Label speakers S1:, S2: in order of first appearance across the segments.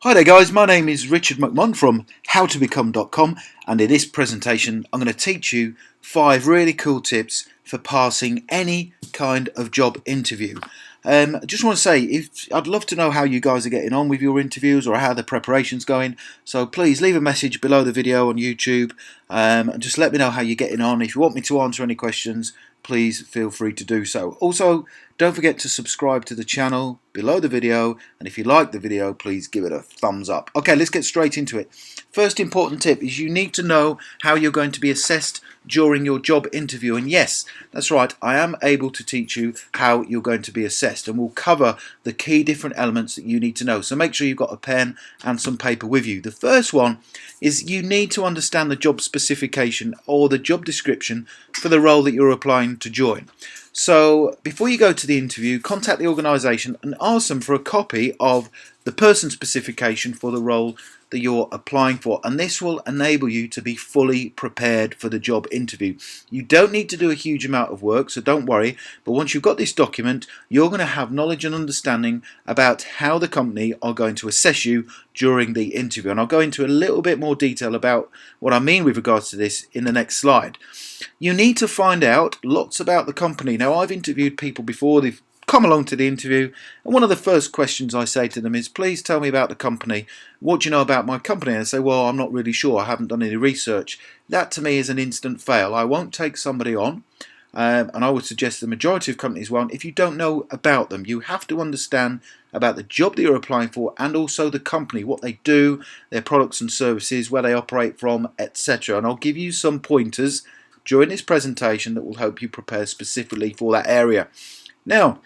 S1: Hi there guys, my name is Richard McMahon from howtobecome.com, and in this presentation I'm going to teach you 5 really cool tips for passing any kind of job interview. I just want to say, I'd love to know how you guys are getting on with your interviews or how the preparation's going, so please leave a message below the video on YouTube and just let me know how you're getting on. If you want me to answer any questions, please feel free to do so. Also, don't forget to subscribe to the channel below the video, and if you like the video, please give it a thumbs up. Okay, let's get straight into it. First important tip is you need to know how you're going to be assessed during your job interview, and yes, that's right, I am able to teach you how you're going to be assessed, and we'll cover the key different elements that you need to know. So make sure you've got a pen and some paper with you. The first one is you need to understand the job specification or the job description for the role that you're applying to join. So before you go to the interview, contact the organisation and ask them for a copy of the person specification for the role that you're applying for, and this will enable you to be fully prepared for the job interview. You don't need to do a huge amount of work, so don't worry, but once you've got this document, you're going to have knowledge and understanding about how the company are going to assess you during the interview, and I'll go into a little bit more detail about what I mean with regards to this in the next slide. You need to find out lots about the company. Now, I've interviewed people before, they've come along to the interview, and one of the first questions I say to them is, please tell me about the company. What do you know about my company? And they say, well, I'm not really sure, I haven't done any research. That to me is an instant fail. I won't take somebody on, and I would suggest the majority of companies won't, if you don't know about them. You have to understand about the job that you're applying for and also the company, what they do, their products and services, where they operate from, etc. And I'll give you some pointers during this presentation that will help you prepare specifically for that area. Now,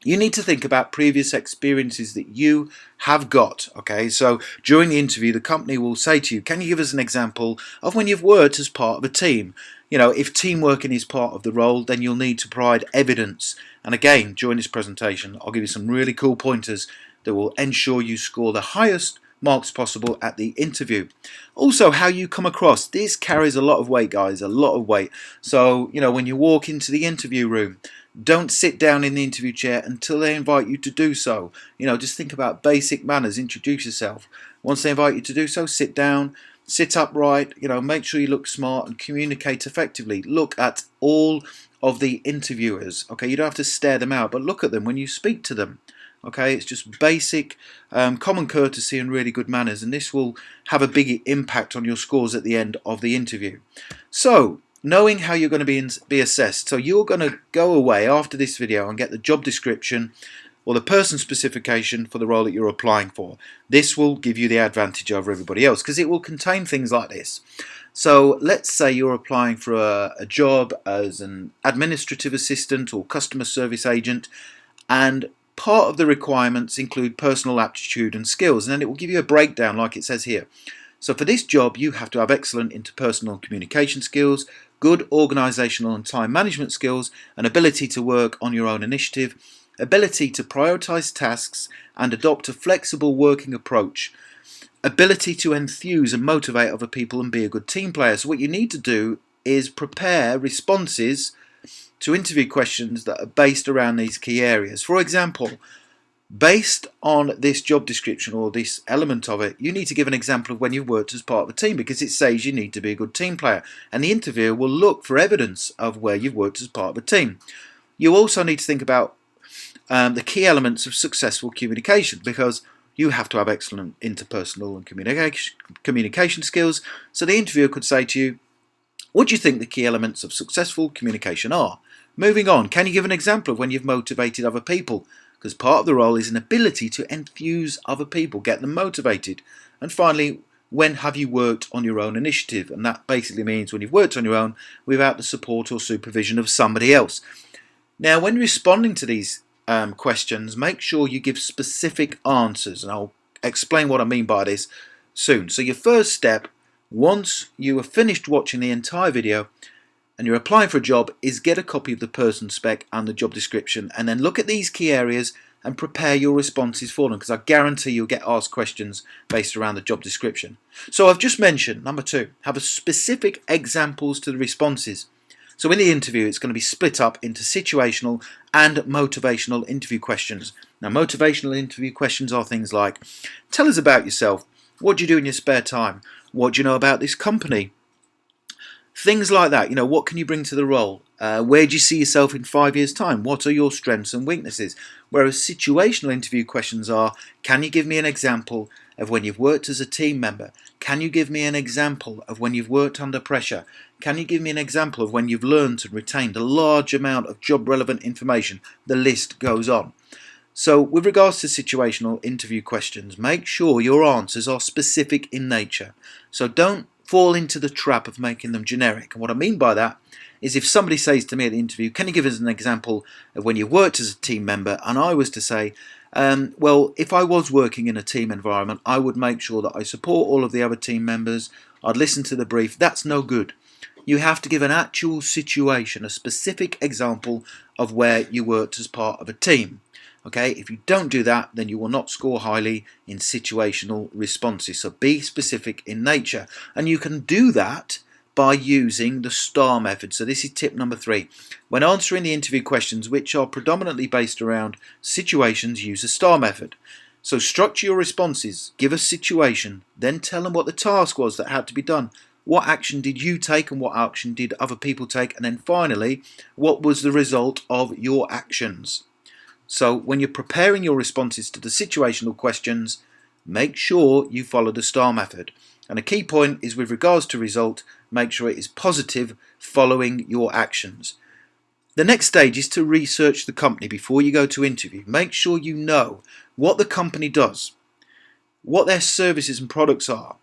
S1: you need to think about previous experiences that you have got. Okay, so during the interview, the company will say to you, can you give us an example of when you've worked as part of a team? You know, if team working is part of the role, then you'll need to provide evidence. And again, during this presentation, I'll give you some really cool pointers that will ensure you score the highest marks possible at the interview. Also, how you come across. This carries a lot of weight, guys, a lot of weight. So, you know, when you walk into the interview room, don't sit down in the interview chair until they invite you to do so. You know, just think about basic manners. Introduce yourself. Once they invite you to do so, sit down, sit upright, you know, make sure you look smart and communicate effectively. Look at all of the interviewers. Okay, you don't have to stare them out, but look at them when you speak to them. Okay, it's just basic common courtesy and really good manners, and this will have a big impact on your scores at the end of the interview. So, knowing how you're going to be assessed, so you're going to go away after this video and get the job description or the person specification for the role that you're applying for. This will give you the advantage over everybody else because it will contain things like this. So let's say you're applying for a job as an administrative assistant or customer service agent, and part of the requirements include personal aptitude and skills, and then it will give you a breakdown like it says here. So for this job, you have to have excellent interpersonal communication skills, good organisational and time management skills, an ability to work on your own initiative, ability to prioritise tasks and adopt a flexible working approach, ability to enthuse and motivate other people and be a good team player. So what you need to do is prepare responses to interview questions that are based around these key areas. For example, based on this job description or this element of it, you need to give an example of when you've worked as part of a team, because it says you need to be a good team player, and the interviewer will look for evidence of where you've worked as part of a team. You also need to think about the key elements of successful communication, because you have to have excellent interpersonal and communication skills. So the interviewer could say to you, what do you think the key elements of successful communication are? Moving on, can you give an example of when you've motivated other people? Because part of the role is an ability to enthuse other people, get them motivated. And finally, when have you worked on your own initiative? And that basically means when you've worked on your own without the support or supervision of somebody else. Now, when responding to these questions, make sure you give specific answers, and I'll explain what I mean by this soon. So your first step, once you have finished watching the entire video and you're applying for a job, is get a copy of the person spec and the job description, and then look at these key areas and prepare your responses for them, because I guarantee you'll get asked questions based around the job description. So I've just mentioned, number 2, have a specific examples to the responses. So in the interview, it's going to be split up into situational and motivational interview questions. Now, motivational interview questions are things like, tell us about yourself. What do you do in your spare time? What do you know about this company? Things like that. What can you bring to the role? Where do you see yourself in 5 years' time? What are your strengths and weaknesses? Whereas situational interview questions are, can you give me an example of when you've worked as a team member? Can you give me an example of when you've worked under pressure? Can you give me an example of when you've learned and retained a large amount of job-relevant information? The list goes on. So with regards to situational interview questions, make sure your answers are specific in nature. So don't fall into the trap of making them generic. And what I mean by that is, if somebody says to me at the interview, can you give us an example of when you worked as a team member? And I was to say, well, if I was working in a team environment, I would make sure that I support all of the other team members. I'd listen to the brief. That's no good. You have to give an actual situation, a specific example of where you worked as part of a team. Okay, if you don't do that, then you will not score highly in situational responses. So be specific in nature. And you can do that by using the STAR method. So this is tip number 3. When answering the interview questions, which are predominantly based around situations, use the STAR method. So structure your responses, give a situation, then tell them what the task was that had to be done. What action did you take and what action did other people take? And then finally, what was the result of your actions? So when you're preparing your responses to the situational questions, make sure you follow the STAR method. And a key point is, with regards to result, make sure it is positive following your actions. The next stage is to research the company before you go to interview. Make sure you know what the company does, what their services and products are,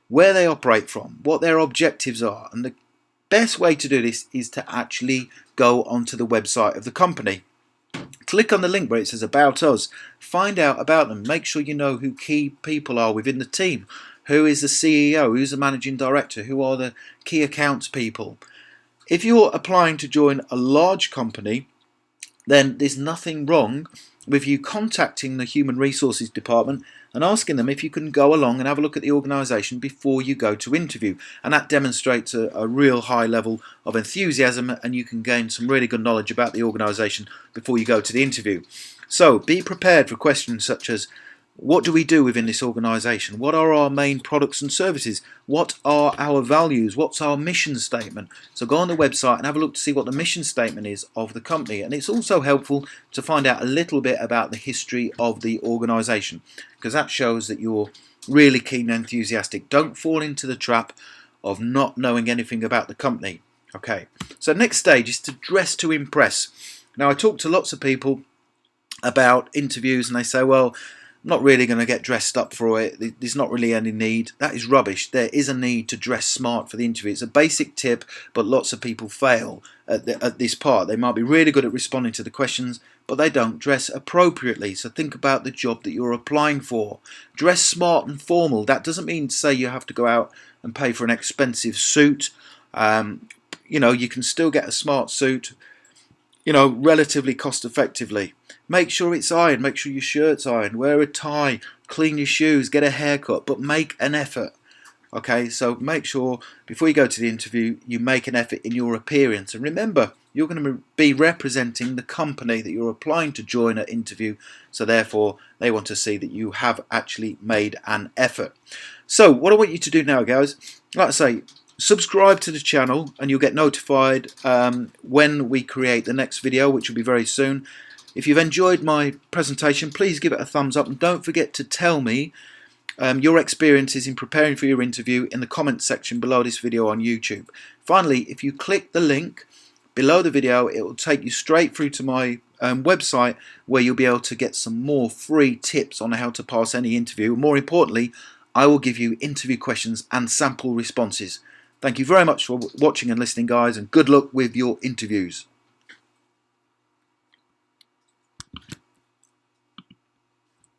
S1: where they operate from, what their objectives are. And the best way to do this is to actually go onto the website of the company. Click on the link where it says About Us. Find out about them. Make sure you know who key people are within the team. Who is the CEO? Who's the managing director? Who are the key accounts people? If you're applying to join a large company, then there's nothing wrong with you contacting the human resources department and asking them if you can go along and have a look at the organisation before you go to interview. And that demonstrates a real high level of enthusiasm, and you can gain some really good knowledge about the organisation before you go to the interview. So be prepared for questions such as, what do we do within this organisation? What are our main products and services? What are our values? What's our mission statement? So go on the website and have a look to see what the mission statement is of the company. And it's also helpful to find out a little bit about the history of the organisation, because that shows that you're really keen and enthusiastic. Don't fall into the trap of not knowing anything about the company. Okay, so next stage is to dress to impress. Now, I talk to lots of people about interviews and they say, well, I'm not really going to get dressed up for it. There's not really any need. That is rubbish. There is a need to dress smart for the interview. It's a basic tip, but lots of people fail at this part. They might be really good at responding to the questions, but they don't dress appropriately. So think about the job that you're applying for. Dress smart and formal. That doesn't mean to say you have to go out and pay for an expensive suit. You can still get a smart suit, relatively cost effectively. Make sure it's ironed, make sure your shirt's ironed, wear a tie, clean your shoes, get a haircut, but make an effort. Okay, so make sure before you go to the interview, you make an effort in your appearance. And remember, you're going to be representing the company that you're applying to join at interview, so therefore they want to see that you have actually made an effort. So what I want you to do now, guys, like I say, subscribe to the channel and you'll get notified when we create the next video, which will be very soon. If you've enjoyed my presentation, please give it a thumbs up, and don't forget to tell me your experiences in preparing for your interview in the comments section below this video on YouTube. Finally, if you click the link below the video, it will take you straight through to my website, where you'll be able to get some more free tips on how to pass any interview. More importantly, I will give you interview questions and sample responses. Thank you very much for watching and listening, guys, and good luck with your interviews.